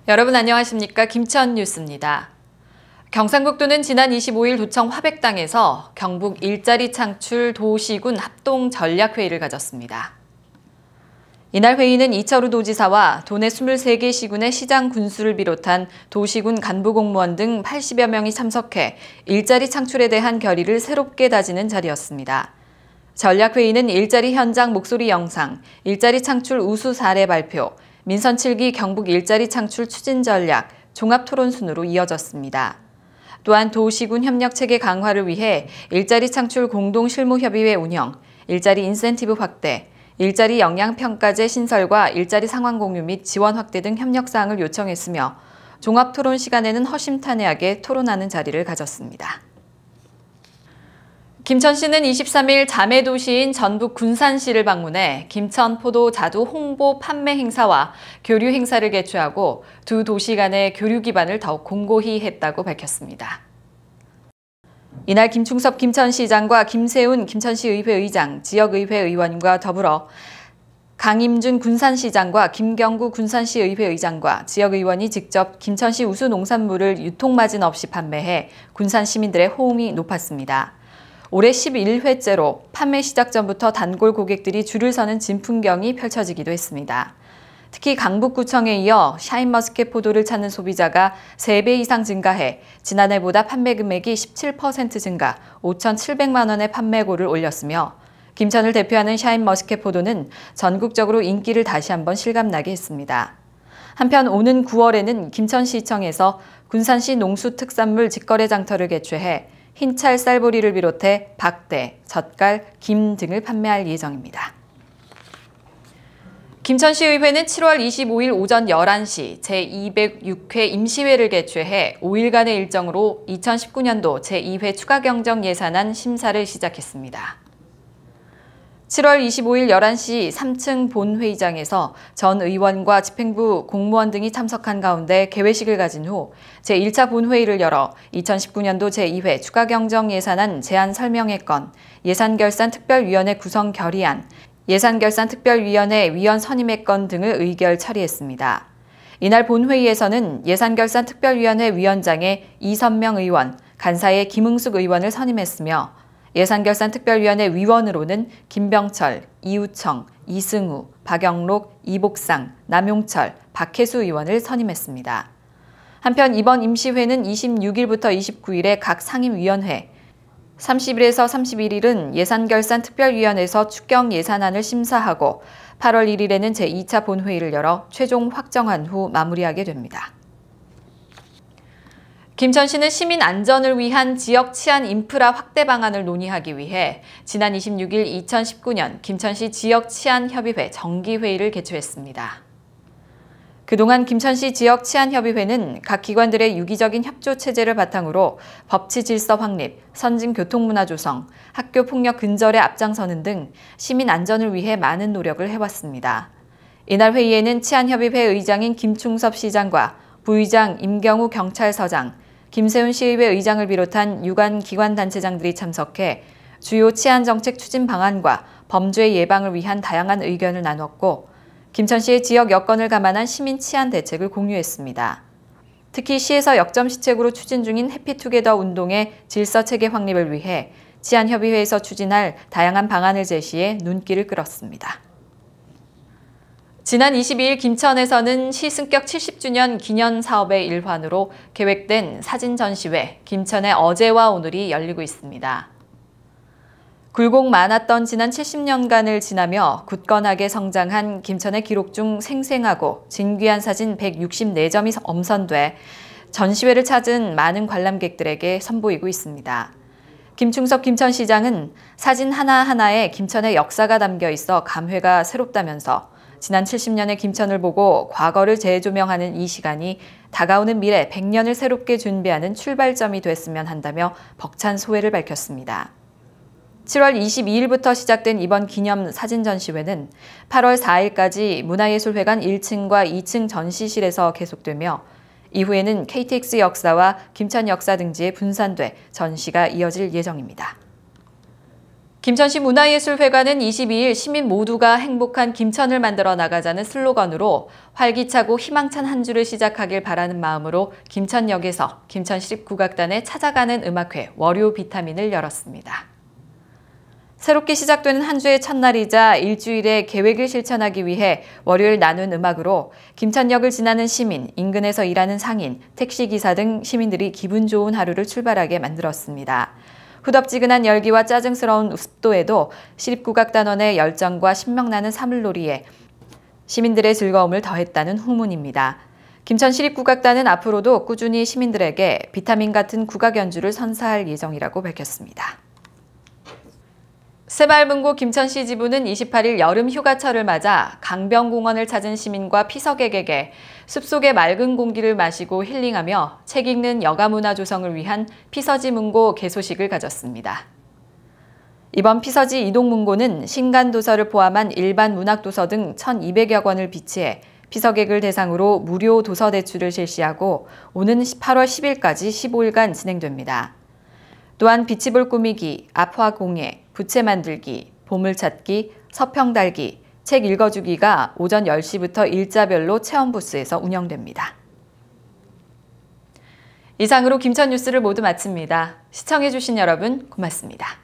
여러분 안녕하십니까? 김천 뉴스입니다. 경상북도는 지난 25일 도청 화백당에서 경북 일자리 창출 도시군 합동 전략회의를 가졌습니다. 이날 회의는 이철우 도지사와 도내 23개 시군의 시장 군수를 비롯한 도시군 간부 공무원 등 80여 명이 참석해 일자리 창출에 대한 결의를 새롭게 다지는 자리였습니다. 전략회의는 일자리 현장 목소리 영상, 일자리 창출 우수 사례 발표, 민선 7기 경북 일자리 창출 추진 전략, 종합 토론 순으로 이어졌습니다. 또한 도시군 협력 체계 강화를 위해 일자리 창출 공동 실무협의회 운영, 일자리 인센티브 확대, 일자리 역량 평가제 신설과 일자리 상황 공유 및 지원 확대 등 협력 사항을 요청했으며 종합 토론 시간에는 허심탄회하게 토론하는 자리를 가졌습니다. 김천시는 23일 자매도시인 전북 군산시를 방문해 김천 포도 자두 홍보 판매 행사와 교류 행사를 개최하고 두 도시 간의 교류 기반을 더욱 공고히 했다고 밝혔습니다. 이날 김충섭 김천시장과 김세훈 김천시의회 의장, 지역의회 의원과 더불어 강임준 군산시장과 김경구 군산시의회 의장과 지역의원이 직접 김천시 우수 농산물을 유통마진 없이 판매해 군산 시민들의 호응이 높았습니다. 올해 11회째로 판매 시작 전부터 단골 고객들이 줄을 서는 진풍경이 펼쳐지기도 했습니다. 특히 강북구청에 이어 샤인머스켓 포도를 찾는 소비자가 3배 이상 증가해 지난해보다 판매 금액이 17% 증가, 5,700만 원의 판매고를 올렸으며 김천을 대표하는 샤인머스켓 포도는 전국적으로 인기를 다시 한번 실감나게 했습니다. 한편 오는 9월에는 김천시청에서 군산시 농수특산물 직거래 장터를 개최해 흰찰 쌀보리를 비롯해 박대, 젓갈, 김 등을 판매할 예정입니다. 김천시의회는 7월 25일 오전 11시 제206회 임시회를 개최해 5일간의 일정으로 2019년도 제2회 추가경정 예산안 심사를 시작했습니다. 7월 25일 11시 3층 본회의장에서 전 의원과 집행부 공무원 등이 참석한 가운데 개회식을 가진 후 제1차 본회의를 열어 2019년도 제2회 추가경정 예산안 제안 설명회 건, 예산결산특별위원회 구성 결의안, 예산결산특별위원회 위원 선임의 건 등을 의결 처리했습니다. 이날 본회의에서는 예산결산특별위원회 위원장에 이선명 의원, 간사에 김응숙 의원을 선임했으며 예산결산특별위원회 위원으로는 김병철, 이우청, 이승우, 박영록, 이복상, 남용철, 박혜수 의원을 선임했습니다. 한편 이번 임시회는 26일부터 29일에 각 상임위원회, 30일에서 31일은 예산결산특별위원회에서 추경 예산안을 심사하고 8월 1일에는 제2차 본회의를 열어 최종 확정한 후 마무리하게 됩니다. 김천시는 시민 안전을 위한 지역 치안 인프라 확대 방안을 논의하기 위해 지난 26일 2019년 김천시 지역치안협의회 정기회의를 개최했습니다. 그동안 김천시 지역치안협의회는 각 기관들의 유기적인 협조 체제를 바탕으로 법치 질서 확립, 선진 교통문화 조성, 학교 폭력 근절에 앞장서는 등 시민 안전을 위해 많은 노력을 해왔습니다. 이날 회의에는 치안협의회 의장인 김충섭 시장과 부의장 임경우 경찰서장, 김세훈 시의회 의장을 비롯한 유관 기관단체장들이 참석해 주요 치안정책 추진 방안과 범죄 예방을 위한 다양한 의견을 나눴고 김천시의 지역 여건을 감안한 시민 치안 대책을 공유했습니다. 특히 시에서 역점시책으로 추진 중인 해피투게더 운동의 질서체계 확립을 위해 치안협의회에서 추진할 다양한 방안을 제시해 눈길을 끌었습니다. 지난 22일 김천에서는 시 승격 70주년 기념 사업의 일환으로 계획된 사진 전시회 김천의 어제와 오늘이 열리고 있습니다. 굴곡 많았던 지난 70년간을 지나며 굳건하게 성장한 김천의 기록 중 생생하고 진귀한 사진 164점이 엄선돼 전시회를 찾은 많은 관람객들에게 선보이고 있습니다. 김충섭 김천시장은 사진 하나하나에 김천의 역사가 담겨 있어 감회가 새롭다면서 지난 70년의 김천을 보고 과거를 재조명하는 이 시간이 다가오는 미래 100년을 새롭게 준비하는 출발점이 됐으면 한다며 벅찬 소회를 밝혔습니다. 7월 22일부터 시작된 이번 기념 사진 전시회는 8월 4일까지 문화예술회관 1층과 2층 전시실에서 계속되며 이후에는 KTX 역사와 김천 역사 등지에 분산돼 전시가 이어질 예정입니다. 김천시 문화예술회관은 22일 시민 모두가 행복한 김천을 만들어 나가자는 슬로건으로 활기차고 희망찬 한 주를 시작하길 바라는 마음으로 김천역에서 김천시립국악단의 찾아가는 음악회 월요 비타민을 열었습니다. 새롭게 시작되는 한 주의 첫날이자 일주일의 계획을 실천하기 위해 월요일 나눈 음악으로 김천역을 지나는 시민, 인근에서 일하는 상인, 택시기사 등 시민들이 기분 좋은 하루를 출발하게 만들었습니다. 후덥지근한 열기와 짜증스러운 습도에도 시립국악단원의 열정과 신명나는 사물놀이에 시민들의 즐거움을 더했다는 후문입니다. 김천시립국악단은 앞으로도 꾸준히 시민들에게 비타민 같은 국악 연주를 선사할 예정이라고 밝혔습니다. 새마을문고 김천시 지부는 28일 여름 휴가철을 맞아 강변공원을 찾은 시민과 피서객에게 숲속의 맑은 공기를 마시고 힐링하며 책 읽는 여가문화 조성을 위한 피서지문고 개소식을 가졌습니다. 이번 피서지 이동문고는 신간도서를 포함한 일반 문학도서 등 1,200여 권을 비치해 피서객을 대상으로 무료 도서 대출을 실시하고 오는 8월 10일까지 15일간 진행됩니다. 또한 빛이 꾸미기, 압화공예, 부채 만들기, 보물찾기, 서평 달기, 책 읽어주기가 오전 10시부터 일자별로 체험 부스에서 운영됩니다. 이상으로 김천 뉴스를 모두 마칩니다. 시청해주신 여러분 고맙습니다.